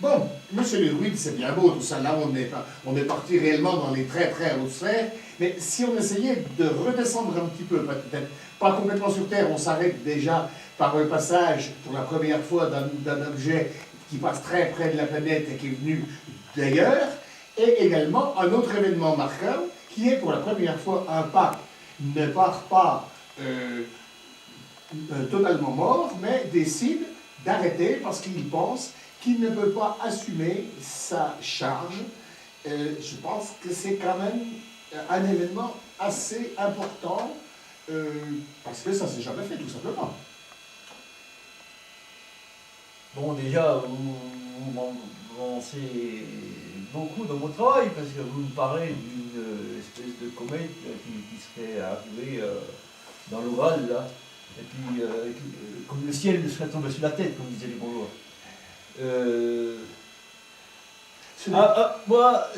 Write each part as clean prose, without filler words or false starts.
Bon, monsieur le druide, c'est bien beau tout ça. Là, on est parti réellement dans les très très hautes sphères. Mais si on essayait de redescendre un petit peu, peut-être pas complètement sur Terre, on s'arrête déjà par le passage pour la première fois d'un objet qui passe très près de la planète et qui est venu d'ailleurs, et également un autre événement marquant qui est pour la première fois un pape ne part pas totalement mort, mais décide d'arrêter parce qu'il pense qu'il ne peut pas assumer sa charge. Je pense que c'est quand même un événement assez important parce que ça ne s'est jamais fait, tout simplement. Bon, déjà, vous m'avancez beaucoup dans mon travail, parce que vous me parlez d'une espèce de comète qui serait arrivée dans l'Oural, là, et puis comme le ciel lui serait tombé sur la tête, comme disaient les Gaulois. Moi,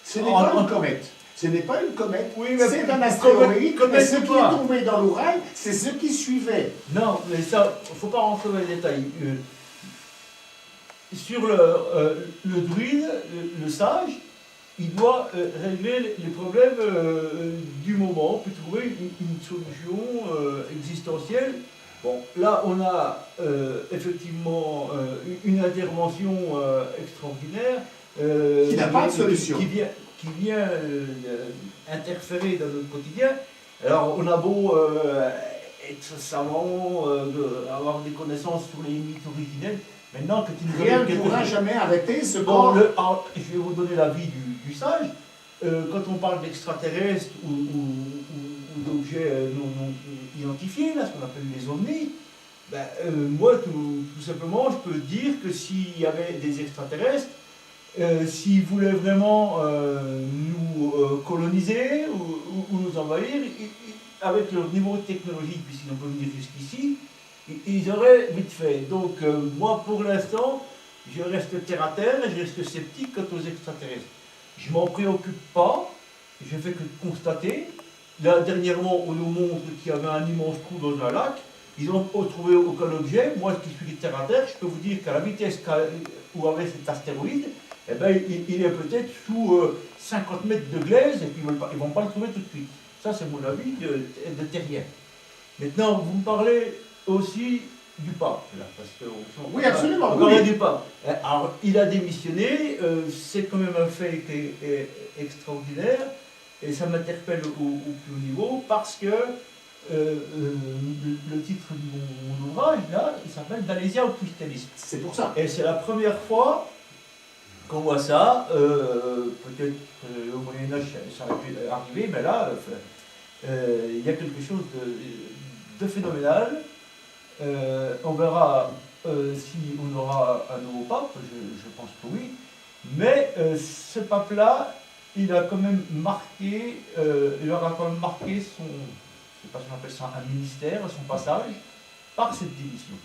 ce n'est pas une comète. Ce n'est pas une comète, oui, c'est un astéroïde, mais ce qui est tombé dans l'Oural, c'est ce qui suivait. Non, mais ça, il ne faut pas rentrer dans les détails. Sur le druide, le sage, il doit régler les problèmes du moment, puis trouver une solution existentielle. Bon, là, on a effectivement une intervention extraordinaire. Qui n'a pas de solution. Qui vient interférer dans notre quotidien. Alors, on a beau être savant, avoir des connaissances sur les mythes originels, maintenant que tu nous rien ne pourra jamais arrêter ce corps. Je vais vous donner l'avis du sage. Quand on parle d'extraterrestres ou d'objets non identifiés, là, ce qu'on appelle les ovnis, ben, moi, tout simplement, je peux dire que s'il y avait des extraterrestres, s'ils voulaient vraiment nous coloniser ou nous envahir, avec leur niveau de technologie, puisqu'ils ont pu venir jusqu'ici, ils auraient vite fait. Donc, moi, pour l'instant, je reste terre à terre et je reste sceptique quant aux extraterrestres. Je ne m'en préoccupe pas, je fais que constater. Là, dernièrement, on nous montre qu'il y avait un immense trou dans un lac. Ils n'ont pas trouvé aucun objet. Moi, qui suis terre à terre, je peux vous dire qu'à la vitesse où avait cet astéroïde, eh ben, il est peut-être sous 50 mètres de glaise et puis ils ne vont pas le trouver tout de suite. Ça, c'est mon avis de terrien. Maintenant, vous me parlez aussi du pape, là, parce que oui, absolument. On parlait du pape. Alors, il a démissionné, c'est quand même un fait qui est extraordinaire, et ça m'interpelle au plus haut niveau, parce que le titre de mon ouvrage, là, il s'appelle D'Alésia au christianisme. C'est pour ça. Et c'est la première fois qu'on voit ça, peut-être au Moyen-Âge ça aurait pu arriver, mais là, il y a quelque chose de phénoménal. On verra si on aura un nouveau pape, je pense que oui, mais ce pape-là, il a quand même marqué, il aura quand même marqué son, je ne sais pas si on appelle ça un ministère, son passage, par cette démission.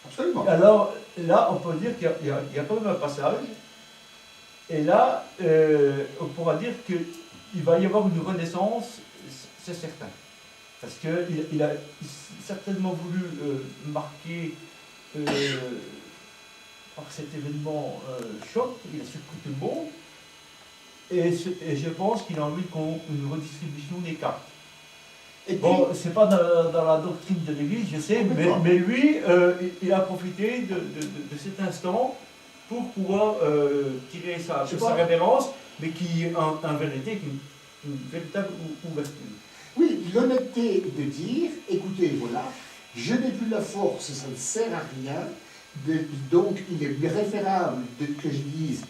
Absolument. Alors là, on peut dire qu'il y a quand même un passage, et là, on pourra dire qu'il va y avoir une renaissance, c'est certain. Parce qu'il a certainement voulu marquer par cet événement choc, il a surpris tout le monde, et je pense qu'il a envie une redistribution des cartes. Bon, c'est pas dans la doctrine de l'Église, je sais, mais lui, il a profité de cet instant pour pouvoir tirer sa révérence, mais qui est en vérité une véritable ouverture. Oui, l'honnêteté de dire, écoutez, voilà, je n'ai plus la force, ça ne sert à rien, donc il est préférable que je dise,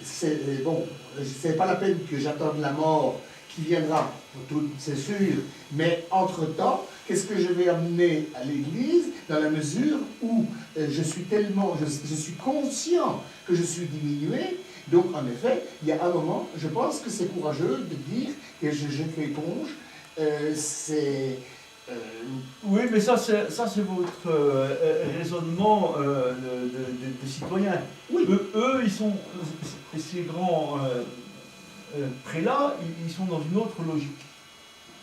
c'est pas la peine que j'attende la mort qui viendra, c'est sûr, mais entre-temps, qu'est-ce que je vais amener à l'Église dans la mesure où je suis conscient que je suis diminué. Donc, en effet, il y a un moment, je pense que c'est courageux de dire que je jette l'éponge. Oui, mais ça c'est votre raisonnement de citoyen. Oui. Eux, ils sont, ces grands prélats, ils sont dans une autre logique.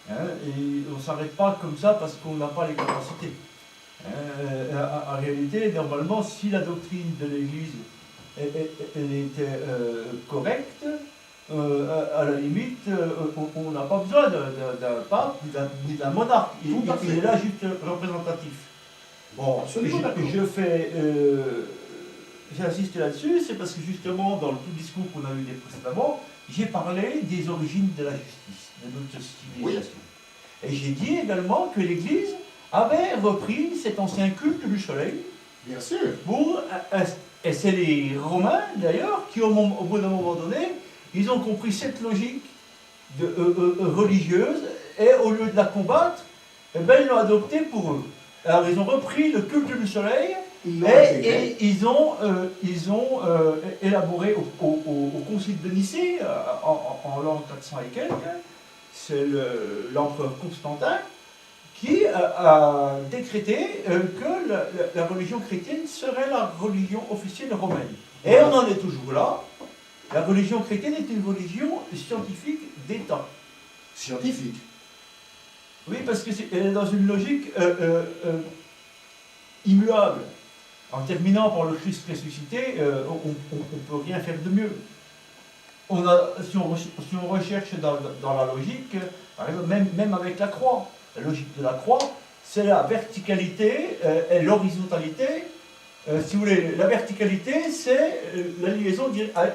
Hein, et on ne s'arrête pas comme ça parce qu'on n'a pas les capacités. En réalité, normalement, si la doctrine de l'Église elle était correcte, à la limite, on n'a pas besoin d'un pape ni d'un monarque. Il est là juste représentatif. Bon, j'insiste là-dessus, c'est parce que justement, dans le tout discours qu'on a eu précédemment, j'ai parlé des origines de la justice, de notre civilisation. Oui. Et j'ai dit également que l'Église avait repris cet ancien culte du soleil. Bien sûr. Et c'est les Romains, d'ailleurs, qui, au bout d'un moment donné, ils ont compris cette logique religieuse, et au lieu de la combattre, eh ben, ils l'ont adoptée pour eux. Alors, ils ont repris le culte du soleil, et ils ont élaboré au concile de Nicée, en l'an 400 et quelques, c'est l'empereur Constantin, qui a décrété que la religion chrétienne serait la religion officielle romaine. Et on en est toujours là. La religion chrétienne est une religion scientifique d'État. Scientifique? Oui, parce qu'elle est dans une logique immuable. En terminant par le Christ ressuscité, on ne peut rien faire de mieux. Si on recherche dans la logique, par exemple, même avec la croix, la logique de la croix, c'est la verticalité et l'horizontalité. Si vous voulez, la verticalité, c'est la liaison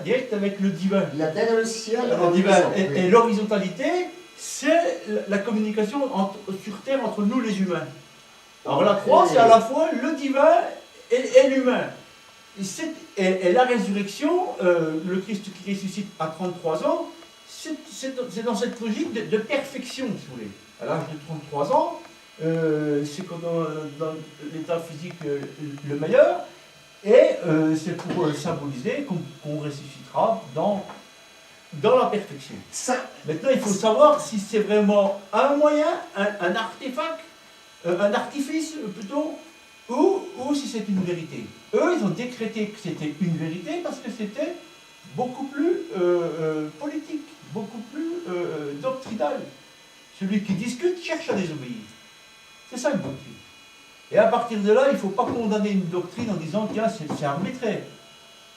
directe avec le divin. La terre et le ciel. Le divin. Et l'horizontalité, c'est la communication sur terre entre nous les humains. Alors la croix, c'est à la fois le divin et l'humain. Et la résurrection, le Christ qui ressuscite à 33 ans, c'est dans cette logique de perfection, si vous voulez. À l'âge de 33 ans, c'est dans l'état physique le meilleur, et c'est pour symboliser qu'on ressuscitera dans la perfection. Maintenant, il faut savoir si c'est vraiment un moyen, un artefact, un artifice plutôt, ou si c'est une vérité. Eux, ils ont décrété que c'était une vérité parce que c'était beaucoup plus politique, beaucoup plus doctrinal. Celui qui discute cherche à désobéir. C'est ça une doctrine. Et à partir de là, il ne faut pas condamner une doctrine en disant tiens, c'est arbitraire.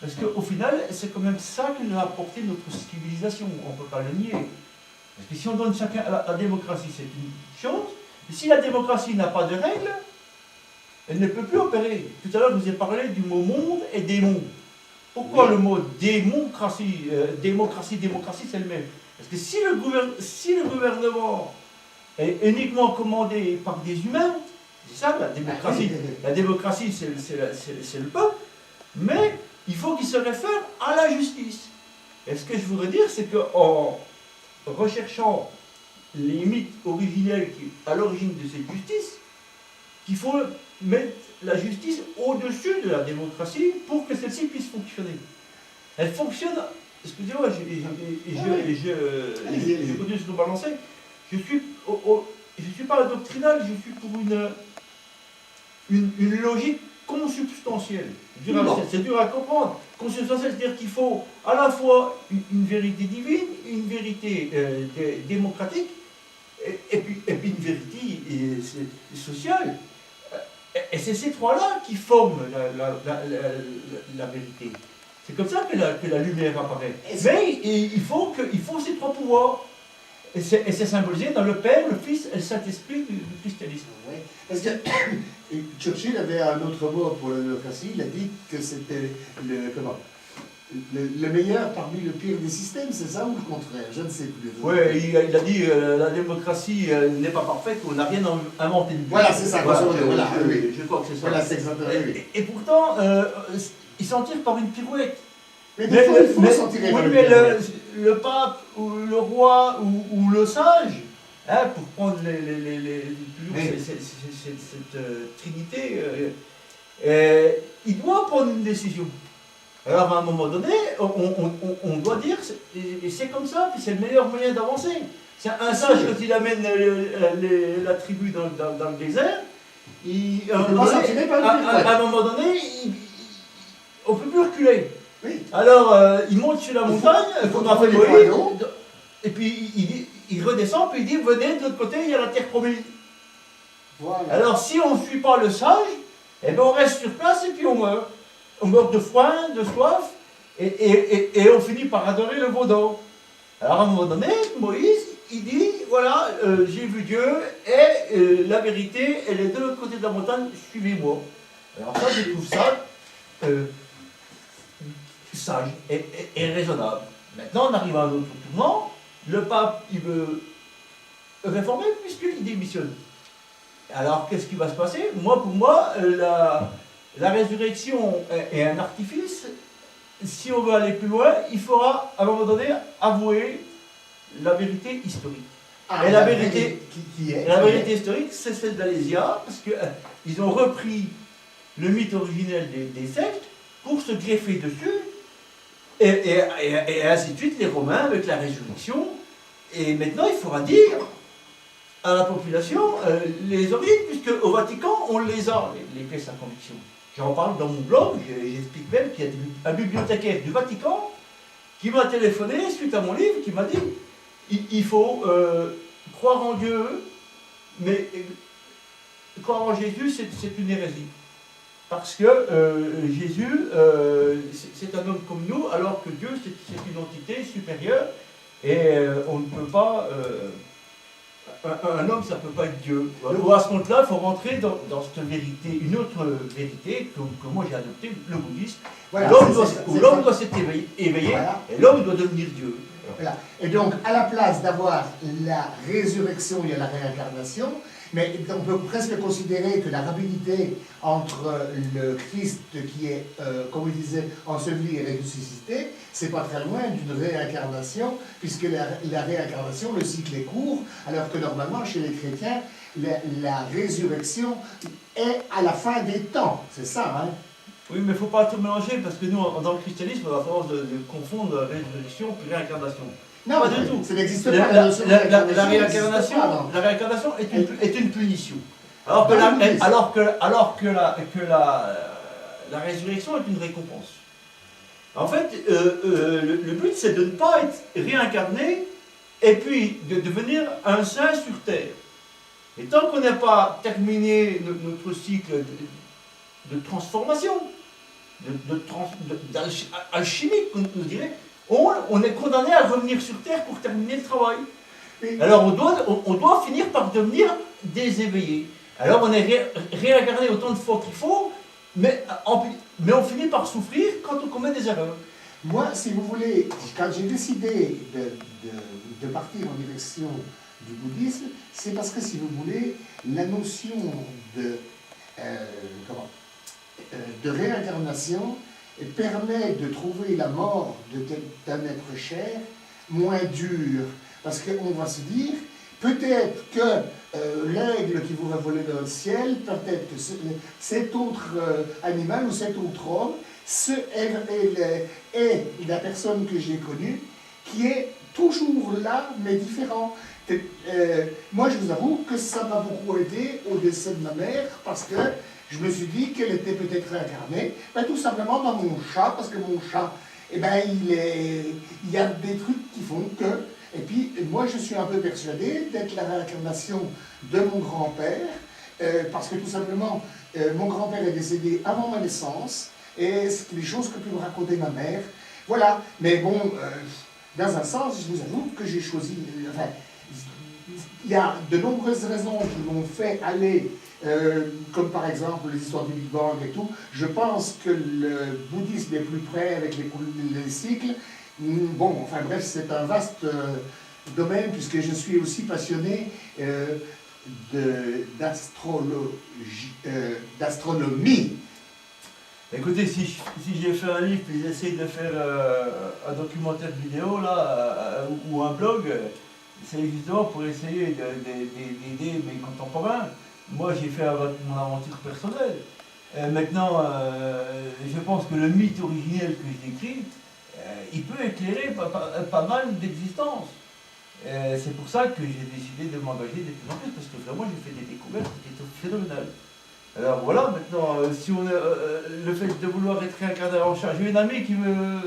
Parce qu'au final, c'est quand même ça qui nous a apporté notre civilisation. On ne peut pas le nier. Parce que si on donne chacun la démocratie, c'est une chose. Mais si la démocratie n'a pas de règles, elle ne peut plus opérer. Tout à l'heure, je vous ai parlé du mot monde et démon. Pourquoi le mot démocratie, démocratie, c'est le même? Parce que si le gouvernement est uniquement commandé par des humains, c'est ça la démocratie. La démocratie, c'est le peuple, mais il faut qu'il se réfère à la justice. Et ce que je voudrais dire, c'est qu'en recherchant les mythes originels à l'origine de cette justice, qu'il faut mettre la justice au-dessus de la démocratie pour que celle-ci puisse fonctionner. Elle fonctionne, excusez-moi, je continue sur le balancer, je suis pas doctrinal, je suis pour une logique consubstantielle. C'est dur à comprendre. Consubstantielle, c'est-à-dire qu'il faut à la fois une vérité divine, une vérité démocratique, et puis une vérité sociale. Et c'est ces trois-là qui forment la vérité. C'est comme ça que la lumière apparaît. Mais il faut ces trois pouvoirs. Et c'est symbolisé dans le Père, le Fils et le Saint-Esprit du christianisme. Oui. Parce que Churchill avait un autre mot pour la démocratie. Il a dit que c'était le meilleur parmi le pire des systèmes, c'est ça ou le contraire? Je ne sais plus. Oui, il a dit la démocratie n'est pas parfaite, on n'a rien inventé. Voilà, c'est ça. Voilà, oui. Je crois que c'est ça. Voilà, c'est exactement. Et pourtant, il s'en tire par une pirouette. Mais des fois, il faut s'en tirer par une pirouette. Le pape, ou le roi, ou le sage, hein, pour prendre cette trinité, il doit prendre une décision. Alors à un moment donné, on doit dire, et c'est comme ça, puis c'est le meilleur moyen d'avancer. C'est un sage, quand il amène la tribu dans le désert, à un moment donné, on ne peut plus reculer. Oui. Alors il monte sur la montagne, comme a fait Moïse, et puis il redescend, puis il dit venez de l'autre côté, il y a la terre promise. Voilà. Alors si on ne suit pas le sage, eh ben on reste sur place et puis on meurt. On meurt de faim, de soif, et on finit par adorer le Vaudan. Alors à un moment donné, Moïse, il dit, voilà, j'ai vu Dieu, et la vérité, elle est de l'autre côté de la montagne, suivez-moi. Alors ça, je trouve ça sage et raisonnable. Maintenant, on arrive à un autre tournant. Le pape, il veut réformer puisqu'il démissionne. Alors, qu'est-ce qui va se passer? Pour moi, la résurrection est un artifice. Si on veut aller plus loin, il faudra, à un moment donné, avouer la vérité historique. Ah, et la vérité, qui est, la vérité historique, c'est celle d'Alésia, parce qu'ils ont repris le mythe originel des sectes pour se greffer dessus, et ainsi de suite, les Romains avec la résurrection. Et maintenant, il faudra dire à la population les origines, puisque au Vatican, on les a, les pièces à conviction. J'en parle dans mon blog, j'explique même qu'il y a un bibliothécaire du Vatican qui m'a téléphoné suite à mon livre, qui m'a dit il faut croire en Dieu, mais croire en Jésus, c'est une hérésie. Parce que Jésus, c'est un homme comme nous, alors que Dieu, c'est une entité supérieure, et on ne peut pas... un homme, ça ne peut pas être Dieu. À ce compte-là, il faut rentrer dans cette vérité, une autre vérité que moi j'ai adoptée, le bouddhisme. Voilà, l'homme doit s'être éveillé, voilà. Et l'homme doit devenir Dieu. Voilà. Et donc, à la place d'avoir la résurrection, il y a la réincarnation, mais on peut presque considérer que la rapidité entre le Christ qui est, comme il disait, enseveli et ressuscité, c'est pas très loin d'une réincarnation, puisque la réincarnation, le cycle est court, alors que normalement, chez les chrétiens, la résurrection est à la fin des temps. C'est ça, hein? Oui, mais il ne faut pas tout mélanger, parce que nous, dans le christianisme, on a force de confondre résurrection et réincarnation. Non, pas du tout. Ça n'existe pas. La réincarnation est une punition. Alors que la résurrection est une récompense. En fait, le but, c'est de ne pas être réincarné et puis de devenir un saint sur terre. Et tant qu'on n'a pas terminé notre cycle de transformation, d'alchimique, on dirait, on est condamné à revenir sur Terre pour terminer le travail. Alors on doit finir par devenir des éveillés. Alors on est réincarné autant de fois qu'il faut, mais on finit par souffrir quand on commet des erreurs. Moi, si vous voulez, quand j'ai décidé de partir en direction du bouddhisme, c'est parce que, si vous voulez, la notion de réincarnation permet de trouver la mort d'un être cher moins dure. Parce qu'on va se dire, peut-être que l'aigle qui vous a volé dans le ciel, peut-être que cet autre animal ou cet autre homme est la personne que j'ai connue, qui est toujours là, mais différent. Moi, je vous avoue que ça m'a beaucoup aidé au décès de ma mère, parce que je me suis dit qu'elle était peut-être réincarnée, tout simplement dans mon chat, parce que mon chat, il y a des trucs qui font que... Et puis, moi, je suis un peu persuadé d'être la réincarnation de mon grand-père, parce que tout simplement, mon grand-père est décédé avant ma naissance, et c'est les choses que peut me raconter ma mère. Voilà, mais bon, dans un sens, je vous avoue que j'ai choisi... Enfin, il y a de nombreuses raisons qui m'ont fait aller... comme par exemple les histoires du Big Bang et tout, je pense que le bouddhisme est plus près avec les cycles. Bon, enfin bref, c'est un vaste domaine, puisque je suis aussi passionné d'astronomie. Écoutez, si j'ai fait un livre et j'essaye de faire un documentaire vidéo là, ou un blog, c'est justement pour essayer d'aider mes contemporains. Moi, j'ai fait mon aventure personnelle. Maintenant, je pense que le mythe originel que j'ai écrit, il peut éclairer pas mal d'existences. C'est pour ça que j'ai décidé de m'engager de plus en plus, parce que vraiment, j'ai fait des découvertes qui étaient phénoménales. Alors voilà, maintenant, si on le fait de vouloir être réincarné en chat, j'ai une amie qui veut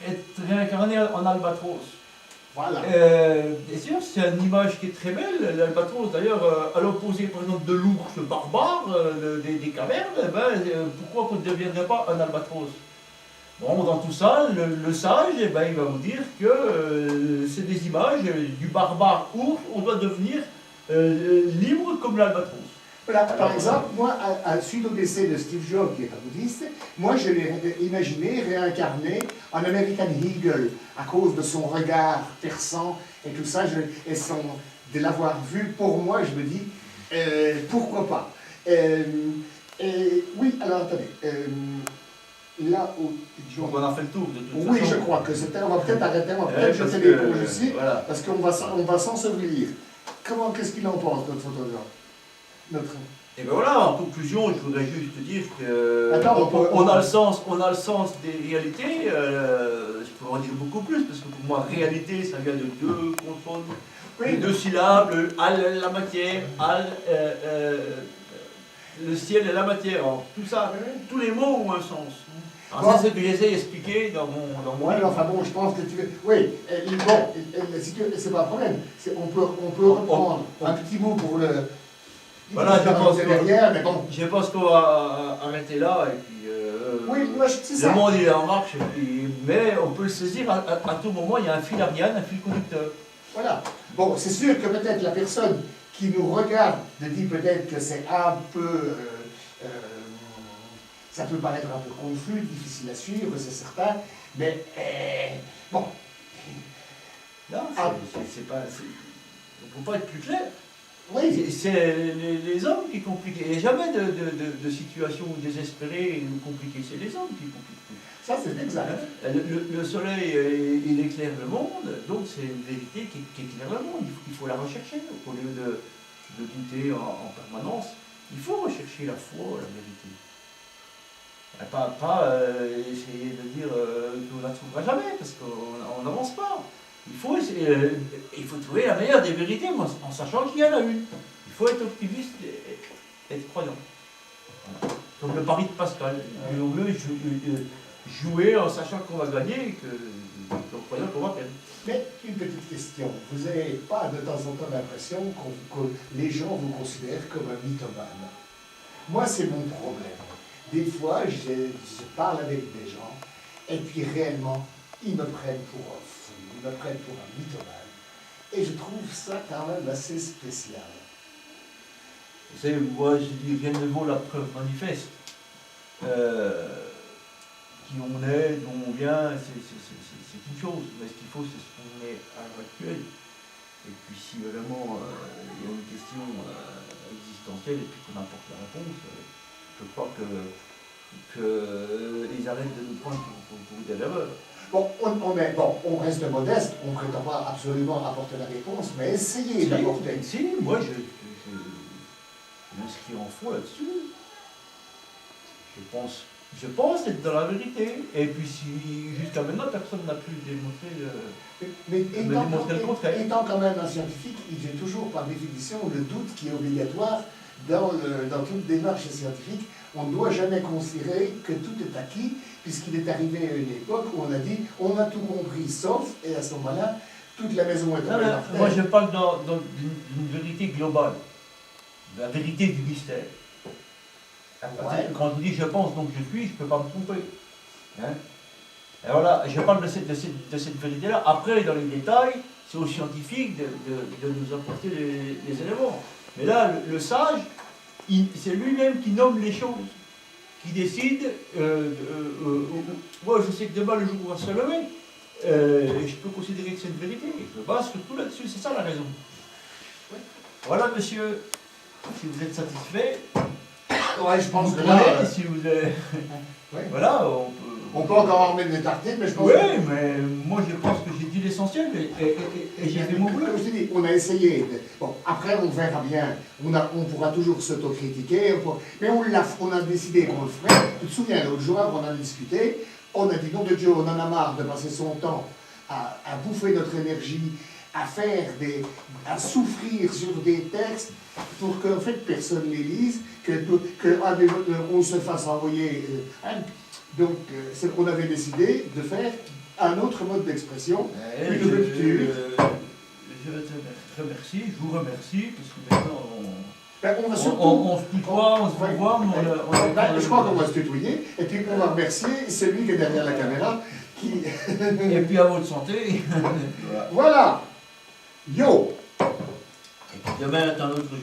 être réincarnée en albatros. Voilà. Bien sûr, c'est une image qui est très belle, l'albatros. D'ailleurs, à l'opposé, par exemple, de l'ours barbare, des cavernes, eh ben, pourquoi qu'on ne deviendrait pas un albatros? Bon, dans tout ça, le sage, eh ben, il va vous dire que c'est des images du barbare ours, on doit devenir libre comme l'albatros. Voilà, par exemple, moi, suite au décès de Steve Jobs, qui est un bouddhiste, moi je l'ai imaginé réincarné en American Eagle, à cause de son regard perçant et tout ça, de l'avoir vu, pour moi, je me dis, pourquoi pas. Oui, alors attendez, là où... Donc on a fait le tour de toute Oui, façon. je crois que c'était, on va peut-être arrêter, on va peut-être jeter l'éponge ici, voilà. Parce qu'on va s'ensevelir. Qu'est-ce qu'il en pense, notre photographe? Et bien voilà, en conclusion, je voudrais juste dire que on a le sens des réalités. Je pourrais en dire beaucoup plus, parce que pour moi, réalité, ça vient de deux consonnes, de deux syllabes, al, la matière, al, le ciel et la matière. Alors, tout ça, tous les mots ont un sens. Alors ça, c'est ce que j'essaie d'expliquer dans mon oui, livre. enfin bon, je pense que tu veux... Oui, bon, c'est pas un problème. On peut reprendre un petit mot pour le... Voilà, je pense qu'on va arrêter là, et puis oui, moi, c'est ça. Le monde il est en marche, mais on peut le saisir à tout moment, il y a un fil Ariane, un fil conducteur. Voilà. Bon, c'est sûr que peut-être la personne qui nous regarde dit peut-être que c'est un peu... ça peut paraître un peu confus, difficile à suivre, c'est certain, mais bon. Non, c'est pas... On ne peut pas être plus clair. Oui. C'est les hommes qui compliquent. Il n'y a jamais de situation désespérée ou compliquée, c'est les hommes qui compliquent tout. Ça, c'est exact. Le soleil, il éclaire le monde, donc c'est une vérité qui éclaire le monde. Il faut la rechercher, au lieu de douter en permanence. Il faut rechercher la foi, la vérité. Pas essayer de dire qu'on ne la trouvera jamais, parce qu'on n'avance pas. Il faut trouver la meilleure des vérités, en sachant qu'il y en a une. Il faut être optimiste et être croyant. Voilà. Comme le pari de Pascal. On veut jouer en sachant qu'on va gagner et en croyant qu'on va perdre. Mais une petite question. Vous n'avez pas de temps en temps l'impression que les gens vous considèrent comme un mythomane? Moi, c'est mon problème. Des fois, je parle avec des gens et puis réellement, ils me prennent pour un fou, ils me prennent pour un mythomane. Et je trouve ça quand même assez spécial. Vous savez, moi je dis rien ne vaut la preuve manifeste. Qui on est, d'où on vient, c'est une chose. Mais ce qu'il faut, c'est ce qu'on est à l'heure actuelle. Et puis si vraiment il y a une question existentielle et puis qu'on apporte la réponse, je crois qu'ils arrêtent de nous prendre pour des rêveurs. Bon, on reste modeste, on ne prétend pas absolument apporter la réponse, mais essayez d'apporter. Si, moi je m'inscris en fond là-dessus. Je pense être dans la vérité. Et puis si jusqu'à maintenant personne n'a pu démontrer le contraire. Étant quand même un scientifique, j'ai toujours par définition le doute qui est obligatoire dans toute démarche scientifique. On ne doit jamais considérer que tout est acquis, puisqu'il est arrivé à une époque où on a dit on a tout compris, sauf, et à ce moment-là, toute la maison est tombée par terre. Moi je parle d'une vérité globale, la vérité du mystère. Ouais. Quand on dit je pense donc je suis, je ne peux pas me tromper. Hein? Et voilà, je parle de cette vérité-là. Après, dans les détails, c'est aux scientifiques de nous apporter les éléments. Mais là, le sage, c'est lui-même qui nomme les choses, qui décide. Moi, je sais que demain, le jour où on va se lever, je peux considérer que c'est une vérité. Je me base surtout là-dessus, c'est ça la raison. Ouais. Voilà, monsieur, si vous êtes satisfait. Ouais, je pense que là, si vous êtes... ouais. Voilà, on peut encore en mettre des tartines, mais je pense oui, mais moi je pense que j'ai dit l'essentiel et j'ai fait mon boulot. Comme je te dis, on a essayé. Bon, après on verra bien. On pourra toujours s'autocritiquer, mais on a décidé qu'on le ferait. Tu te souviens, l'autre jour, on a discuté, on a dit, nom de Dieu, on en a marre de passer son temps à bouffer notre énergie, à souffrir sur des textes pour qu'en fait personne les lise, qu'on se fasse envoyer. Donc, on avait décidé de faire un autre mode d'expression, Et une rupture. Je te remercie, je vous remercie, parce que maintenant Ben, on va surtout... on se tutoie, on se revoit, mais Ben, je crois qu'on va se tutoyer, et puis on va remercier celui qui est derrière la caméra, qui... Et puis à votre santé. Voilà. Yo. Et puis demain, est un autre